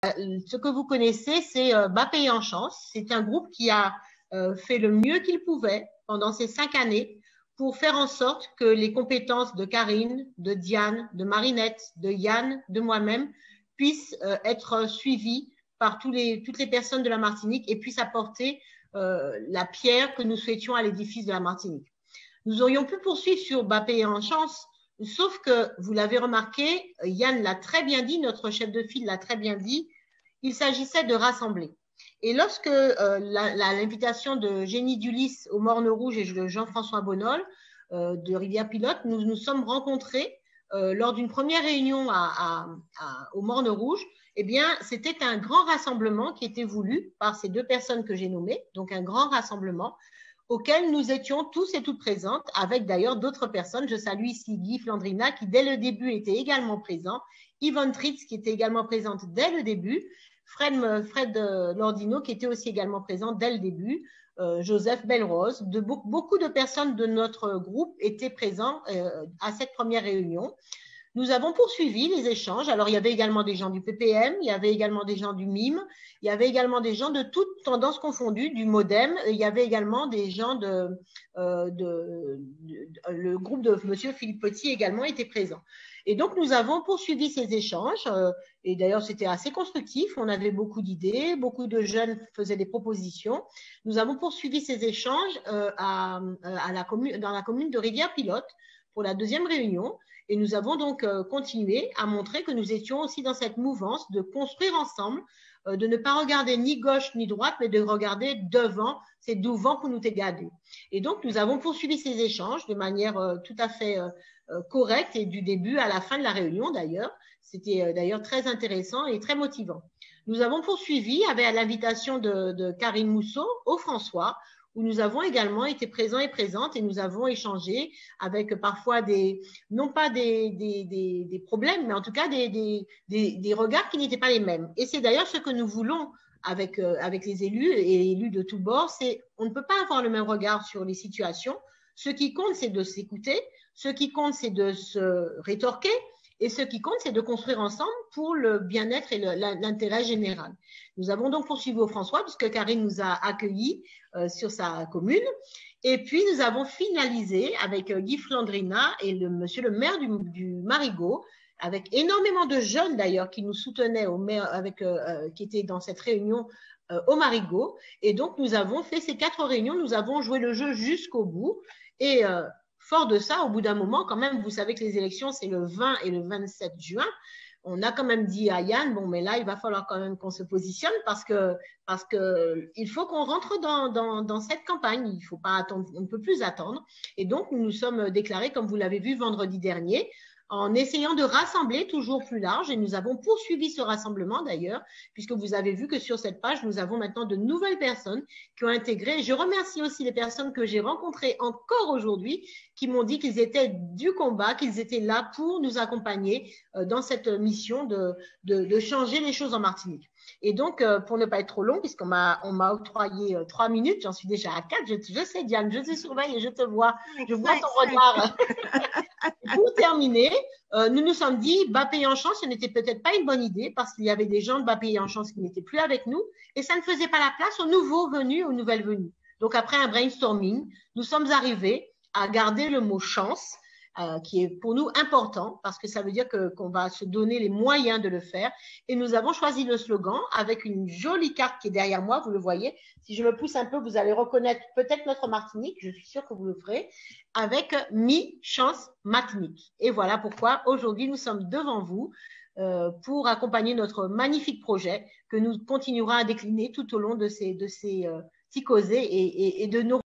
ce que vous connaissez, c'est Bapé en chance. C'est un groupe qui a fait le mieux qu'il pouvait pendant ces 5 années pour faire en sorte que les compétences de Karine, de Diane, de Marinette, de Yann, de moi-même puissent être suivies par toutes les personnes de la Martinique et puissent apporter la pierre que nous souhaitions à l'édifice de la Martinique. Nous aurions pu poursuivre sur Bapé en chance, sauf que, vous l'avez remarqué, Yann l'a très bien dit, notre chef de file l'a très bien dit, il s'agissait de rassembler. Et lorsque l'invitation de Génie Dulis au Morne Rouge et de Jean-François Bonol de Rivière Pilote, nous nous sommes rencontrés lors d'une première réunion au Morne Rouge. Eh bien, c'était un grand rassemblement qui était voulu par ces deux personnes que j'ai nommées, donc un grand rassemblement auquel nous étions tous et toutes présentes, avec d'ailleurs d'autres personnes. Je salue ici Guy Flandrina, qui dès le début était également présent, Yvonne Tritz, qui était également présente dès le début, Fred Lordino, qui était aussi également présent dès le début, Joseph Belrose, beaucoup de personnes de notre groupe étaient présents à cette première réunion. Nous avons poursuivi les échanges. Alors, il y avait également des gens du PPM, il y avait également des gens du MIME, il y avait également des gens de toutes tendances confondues, du MODEM, il y avait également des gens le groupe de M. Philippe Petit également était présent. Et donc, nous avons poursuivi ces échanges. Et d'ailleurs, c'était assez constructif. On avait beaucoup d'idées, beaucoup de jeunes faisaient des propositions. Nous avons poursuivi ces échanges dans la commune de Rivière-Pilote pour la deuxième réunion. Et nous avons donc continué à montrer que nous étions aussi dans cette mouvance de construire ensemble, de ne pas regarder ni gauche ni droite, mais de regarder devant, c'est devant pour nous garder. Et donc, nous avons poursuivi ces échanges de manière tout à fait correcte et du début à la fin de la réunion d'ailleurs. C'était d'ailleurs très intéressant et très motivant. Nous avons poursuivi avec l'invitation de Karine Mousseau au François, où nous avons également été présents et présentes et nous avons échangé avec parfois non pas des problèmes, mais en tout cas des regards qui n'étaient pas les mêmes. Et c'est d'ailleurs ce que nous voulons avec les élus et élus de tous bords, c'est on ne peut pas avoir le même regard sur les situations. Ce qui compte, c'est de s'écouter, ce qui compte, c'est de se rétorquer, et ce qui compte, c'est de construire ensemble pour le bien-être et l'intérêt général. Nous avons donc poursuivi au François, puisque Karine nous a accueillis sur sa commune. Et puis, nous avons finalisé avec Guy Flandrina et monsieur le maire du Marigot, avec énormément de jeunes d'ailleurs qui nous soutenaient qui étaient dans cette réunion au Marigot. Et donc, nous avons fait ces 4 réunions, nous avons joué le jeu jusqu'au bout. Et fort de ça, au bout d'un moment, quand même, vous savez que les élections, c'est le 20 et le 27 juin. On a quand même dit à Yann, bon, mais là, il va falloir quand même qu'on se positionne parce que il faut qu'on rentre dans cette campagne. Il faut pas attendre, on ne peut plus attendre. Et donc, nous nous sommes déclarés, comme vous l'avez vu vendredi dernier, en essayant de rassembler toujours plus large. Et nous avons poursuivi ce rassemblement d'ailleurs, puisque vous avez vu que sur cette page, nous avons maintenant de nouvelles personnes qui ont intégré. Je remercie aussi les personnes que j'ai rencontrées encore aujourd'hui, qui m'ont dit qu'ils étaient du combat, qu'ils étaient là pour nous accompagner dans cette mission de changer les choses en Martinique. Et donc, pour ne pas être trop long, puisqu'on m'a octroyé 3 minutes, j'en suis déjà à 4. Je sais, Diane, je te surveille et je te vois. Je vois ton regard. Pour terminer, nous nous sommes dit, Bapé en chance, ce n'était peut-être pas une bonne idée parce qu'il y avait des gens de Bapé en chance qui n'étaient plus avec nous et ça ne faisait pas la place aux nouveaux venus, aux nouvelles venues. Donc, après un brainstorming, nous sommes arrivés à garder le mot chance, qui est pour nous important parce que ça veut dire qu'on va se donner les moyens de le faire. Et nous avons choisi le slogan avec une jolie carte qui est derrière moi, vous le voyez. Si je me pousse un peu, vous allez reconnaître peut-être notre Martinique, je suis sûre que vous le ferez, avec Mi-Chance Martinique. Et voilà pourquoi aujourd'hui nous sommes devant vous pour accompagner notre magnifique projet que nous continuerons à décliner tout au long de ces petits causés et de nos